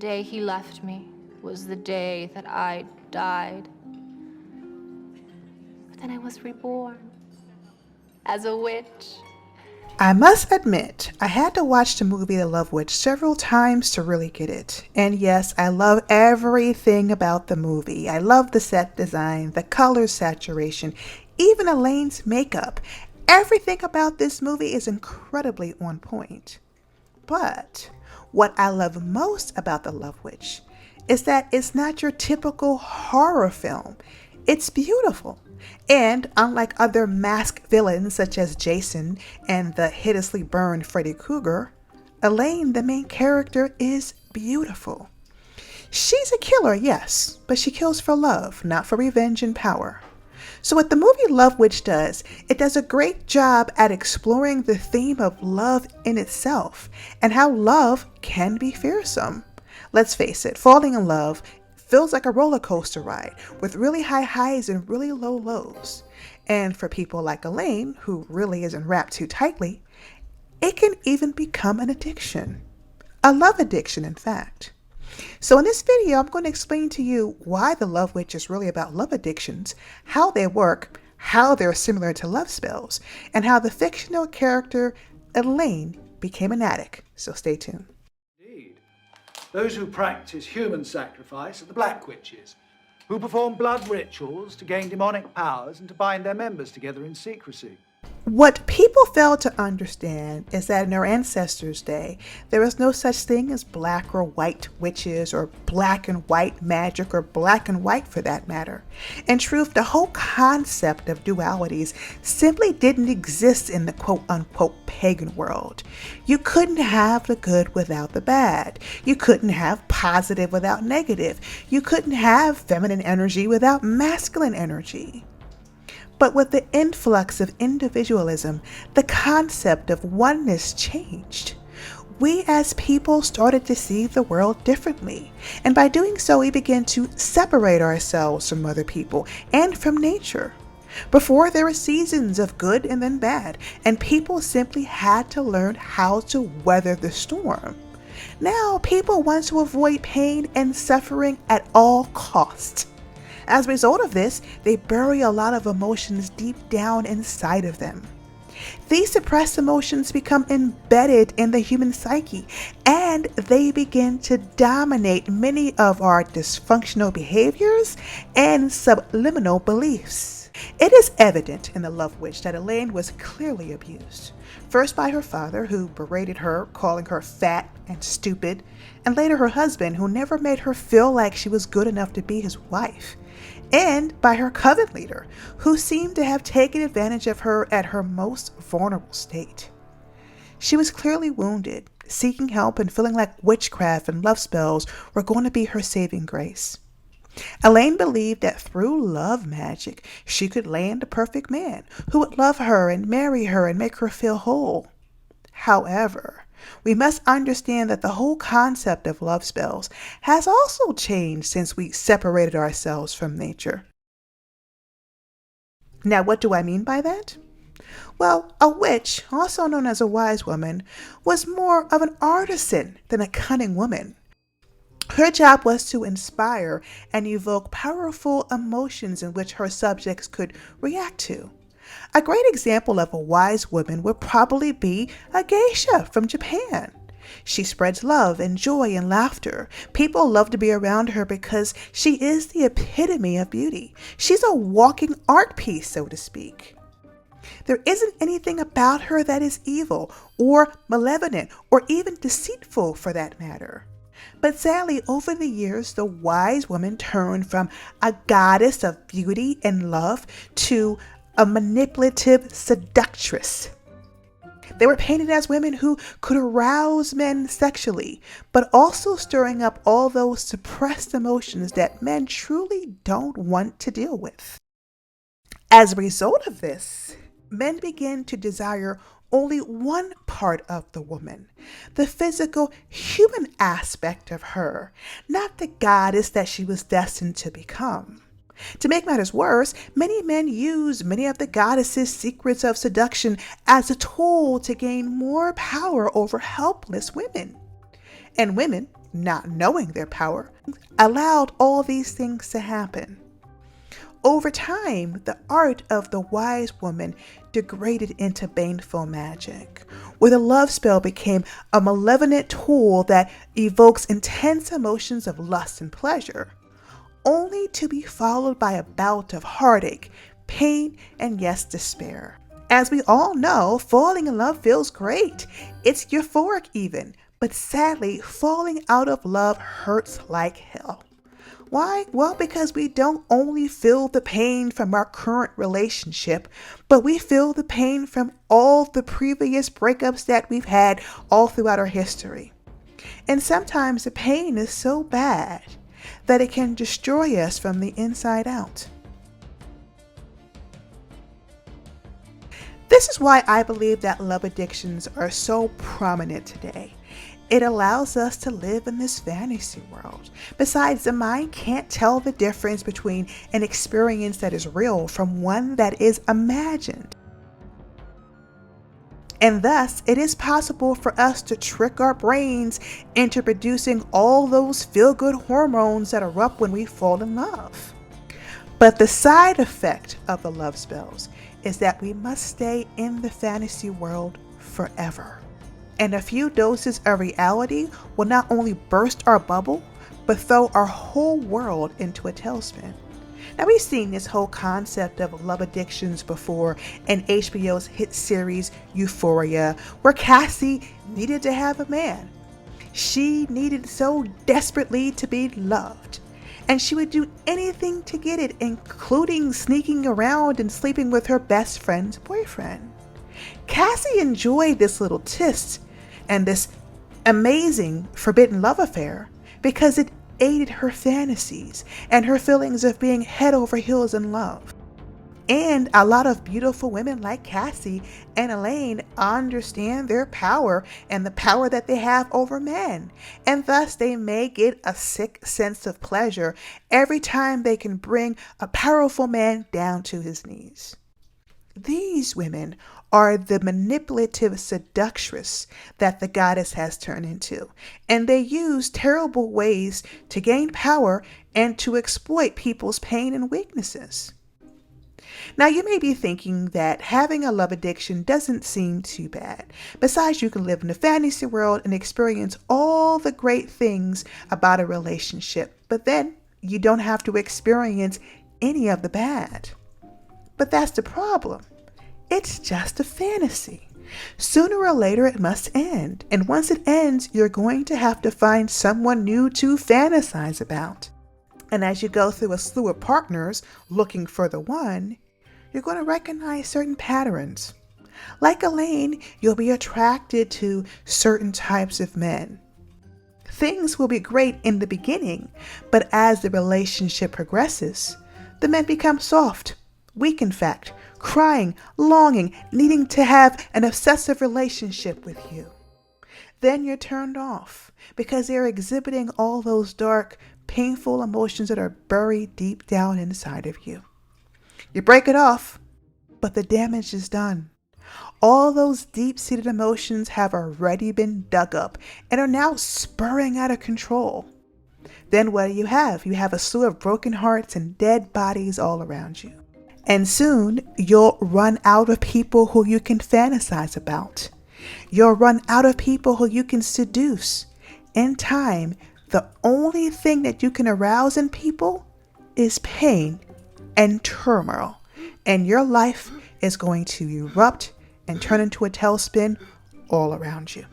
day he left me was the day that I died. But then I was reborn as a witch. I must admit, I had to watch the movie The Love Witch several times to really get it. And yes, I love everything about the movie. I love the set design, the color saturation, even Elaine's makeup. Everything about this movie is incredibly on point. But what I love most about The Love Witch is that it's not your typical horror film. It's beautiful. And unlike other masked villains such as Jason and the hideously burned Freddy Krueger, Elaine, the main character, is beautiful. She's a killer, yes, but she kills for love, not for revenge and power. So what the movie Love Witch does, it does a great job at exploring the theme of love in itself and how love can be fearsome. Let's face it, falling in love feels like a roller coaster ride with really high highs and really low lows. And for people like Elaine, who really isn't wrapped too tightly, it can even become an addiction. A love addiction, in fact. So in this video, I'm going to explain to you why the Love Witch is really about love addictions, how they work, how they're similar to love spells, and how the fictional character Elaine became an addict. So stay tuned. Indeed. Those who practice human sacrifice are the Black Witches, who perform blood rituals to gain demonic powers and to bind their members together in secrecy. What people fail to understand is that in our ancestors' day, there was no such thing as black or white witches or black and white magic or black and white for that matter. In truth, the whole concept of dualities simply didn't exist in the quote-unquote pagan world. You couldn't have the good without the bad. You couldn't have positive without negative. You couldn't have feminine energy without masculine energy. But with the influx of individualism, the concept of oneness changed. We as people started to see the world differently, and by doing so, we began to separate ourselves from other people and from nature. Before, there were seasons of good and then bad, and people simply had to learn how to weather the storm. Now, people want to avoid pain and suffering at all costs. As a result of this, they bury a lot of emotions deep down inside of them. These suppressed emotions become embedded in the human psyche, and they begin to dominate many of our dysfunctional behaviors and subliminal beliefs. It is evident in The Love Witch that Elaine was clearly abused. First by her father, who berated her, calling her fat and stupid, and later her husband, who never made her feel like she was good enough to be his wife. And by her coven leader, who seemed to have taken advantage of her at her most vulnerable state. She was clearly wounded, seeking help and feeling like witchcraft and love spells were going to be her saving grace. Elaine believed that through love magic, she could land a perfect man who would love her and marry her and make her feel whole. However, we must understand that the whole concept of love spells has also changed since we separated ourselves from nature. Now, what do I mean by that? Well, a witch, also known as a wise woman, was more of an artisan than a cunning woman. Her job was to inspire and evoke powerful emotions in which her subjects could react to. A great example of a wise woman would probably be a geisha from Japan. She spreads love and joy and laughter. People love to be around her because she is the epitome of beauty. She's a walking art piece, so to speak. There isn't anything about her that is evil or malevolent or even deceitful for that matter. But sadly, over the years, the wise woman turned from a goddess of beauty and love to a manipulative seductress. They were painted as women who could arouse men sexually, but also stirring up all those suppressed emotions that men truly don't want to deal with. As a result of this, men began to desire only one part of the woman, the physical human aspect of her, not the goddess that she was destined to become. To make matters worse, many men use many of the goddess's secrets of seduction as a tool to gain more power over helpless women. And women, not knowing their power, allowed all these things to happen. Over time, the art of the wise woman degraded into baneful magic, where the love spell became a malevolent tool that evokes intense emotions of lust and pleasure, only to be followed by a bout of heartache, pain, and yes, despair. As we all know, falling in love feels great. It's euphoric even, but sadly, falling out of love hurts like hell. Why? Well, because we don't only feel the pain from our current relationship, but we feel the pain from all the previous breakups that we've had all throughout our history. And sometimes the pain is so bad that it can destroy us from the inside out. This is why I believe that love addictions are so prominent today. It allows us to live in this fantasy world. Besides, the mind can't tell the difference between an experience that is real from one that is imagined. And thus, it is possible for us to trick our brains into producing all those feel-good hormones that erupt when we fall in love. But the side effect of the love spells is that we must stay in the fantasy world forever. And a few doses of reality will not only burst our bubble, but throw our whole world into a tailspin. Now, we've seen this whole concept of love addictions before in HBO's hit series Euphoria, where Cassie needed to have a man. She needed so desperately to be loved, and she would do anything to get it, including sneaking around and sleeping with her best friend's boyfriend. Cassie enjoyed this little tryst and this amazing forbidden love affair because it aided her fantasies and her feelings of being head over heels in love. And a lot of beautiful women like Cassie and Elaine understand their power and the power that they have over men. And thus they may get a sick sense of pleasure every time they can bring a powerful man down to his knees. These women are the manipulative seductress that the goddess has turned into, and they use terrible ways to gain power and to exploit people's pain and weaknesses. Now, you may be thinking that having a love addiction doesn't seem too bad. Besides, you can live in a fantasy world and experience all the great things about a relationship, but then you don't have to experience any of the bad. But that's the problem. It's just a fantasy. Sooner or later it must end. And once it ends, you're going to have to find someone new to fantasize about. And as you go through a slew of partners looking for the one, you're going to recognize certain patterns. Like Elaine, you'll be attracted to certain types of men. Things will be great in the beginning, but as the relationship progresses, the men become soft, weak in fact, crying, longing, needing to have an obsessive relationship with you. Then you're turned off because they're exhibiting all those dark, painful emotions that are buried deep down inside of you. You break it off, but the damage is done. All those deep-seated emotions have already been dug up and are now spurring out of control. Then what do you have? You have a slew of broken hearts and dead bodies all around you. And soon you'll run out of people who you can fantasize about. You'll run out of people who you can seduce. In time, the only thing that you can arouse in people is pain and turmoil. And your life is going to erupt and turn into a tailspin all around you.